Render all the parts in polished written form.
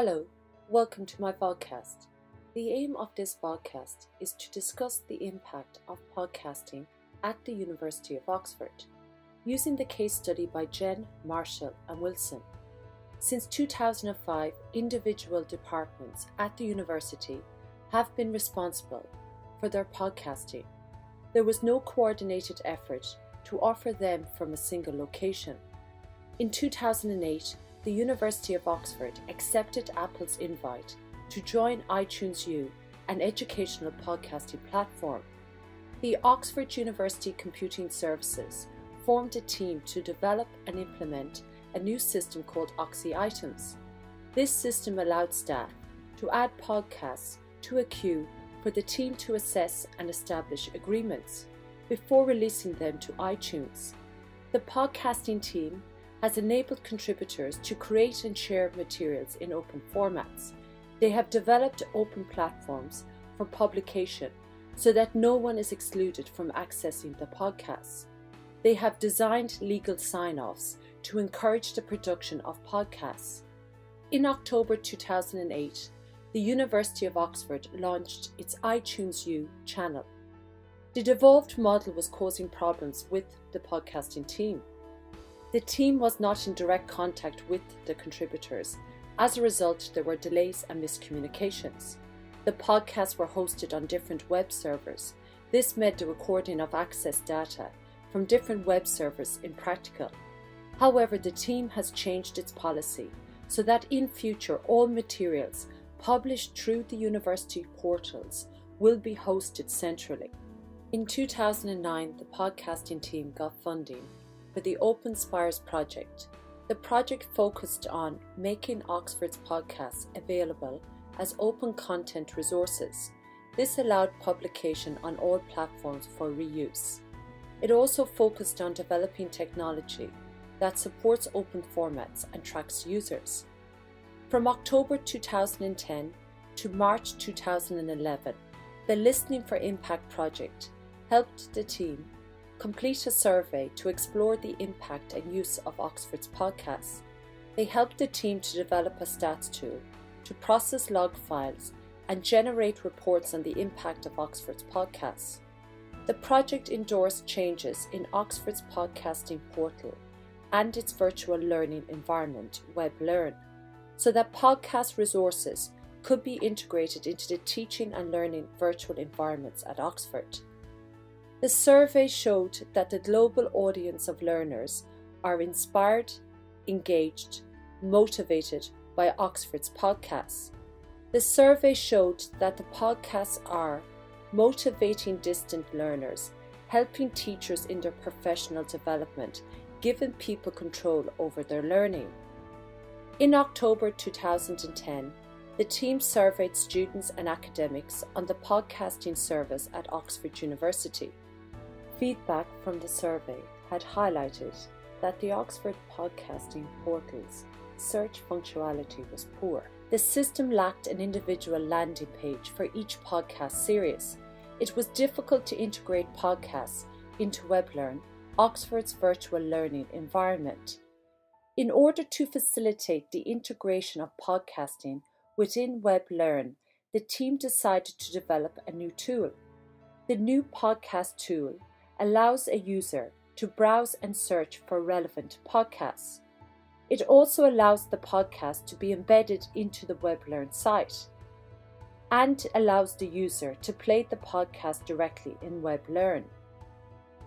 Hello, welcome to my Vodcast. The aim of this podcast is to discuss the impact of podcasting at the University of Oxford, using the case study by Jen, Marshall and Wilson. Since 2005, individual departments at the university have been responsible for their podcasting. There was no coordinated effort to offer them from a single location. In 2008, the University of Oxford accepted Apple's invite to join iTunes U, an educational podcasting platform. The Oxford University Computing Services formed a team to develop and implement a new system called Oxy Items. This system allowed staff to add podcasts to a queue for the team to assess and establish agreements before releasing them to iTunes. The podcasting team has enabled contributors to create and share materials in open formats. They have developed open platforms for publication so that no one is excluded from accessing the podcasts. They have designed legal sign-offs to encourage the production of podcasts. In October 2008, the University of Oxford launched its iTunes U channel. The devolved model was causing problems with the podcasting team. The team was not in direct contact with the contributors. As a result, there were delays and miscommunications. The podcasts were hosted on different web servers. This made the recording of access data from different web servers impractical. However, the team has changed its policy so that in future all materials published through the university portals will be hosted centrally. In 2009, the podcasting team got funding for the Open Spires project. The project focused on making Oxford's podcasts available as open content resources. This allowed publication on all platforms for reuse. It also focused on developing technology that supports open formats and tracks users. From October 2010 to March 2011, the Listening for Impact project helped the team complete a survey to explore the impact and use of Oxford's podcasts. They helped the team to develop a stats tool to process log files and generate reports on the impact of Oxford's podcasts. The project endorsed changes in Oxford's podcasting portal and its virtual learning environment, WebLearn, so that podcast resources could be integrated into the teaching and learning virtual environments at Oxford. The survey showed that the global audience of learners are inspired, engaged, motivated by Oxford's podcasts. The survey showed that the podcasts are motivating distant learners, helping teachers in their professional development, giving people control over their learning. In October 2010, the team surveyed students and academics on the podcasting service at Oxford University. Feedback from the survey had highlighted that the Oxford podcasting portal's search functionality was poor. The system lacked an individual landing page for each podcast series. It was difficult to integrate podcasts into WebLearn, Oxford's virtual learning environment. In order to facilitate the integration of podcasting within WebLearn, the team decided to develop a new tool. The new podcast tool allows a user to browse and search for relevant podcasts. It also allows the podcast to be embedded into the WebLearn site and allows the user to play the podcast directly in WebLearn.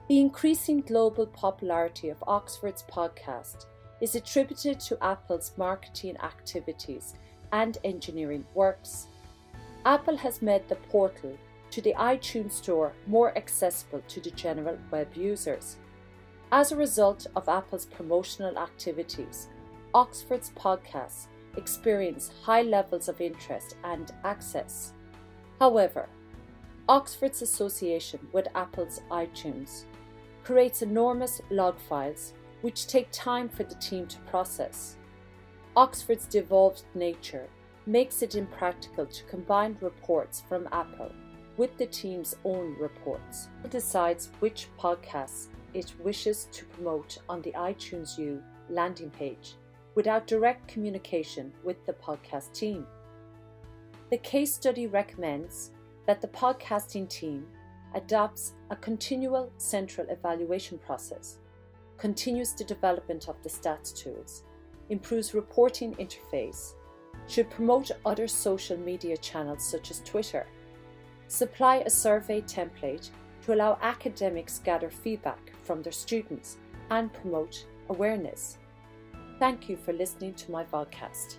The increasing global popularity of Oxford's podcast is attributed to Apple's marketing activities and engineering works. Apple has made the portal to the iTunes Store more accessible to the general web users. As a result of Apple's promotional activities, Oxford's podcasts experience high levels of interest and access. However, Oxford's association with Apple's iTunes creates enormous log files which take time for the team to process. Oxford's devolved nature makes it impractical to combine reports from Apple with the team's own reports. It decides which podcasts it wishes to promote on the iTunes U landing page. without direct communication with the podcast team. The case study recommends that the podcasting team adopts a continual central evaluation process, continues the development of the stats tools, improves reporting interface, should promote other social media channels such as Twitter, supply a survey template to allow academics gather feedback from their students and promote awareness. Thank you for listening to my Vodcast.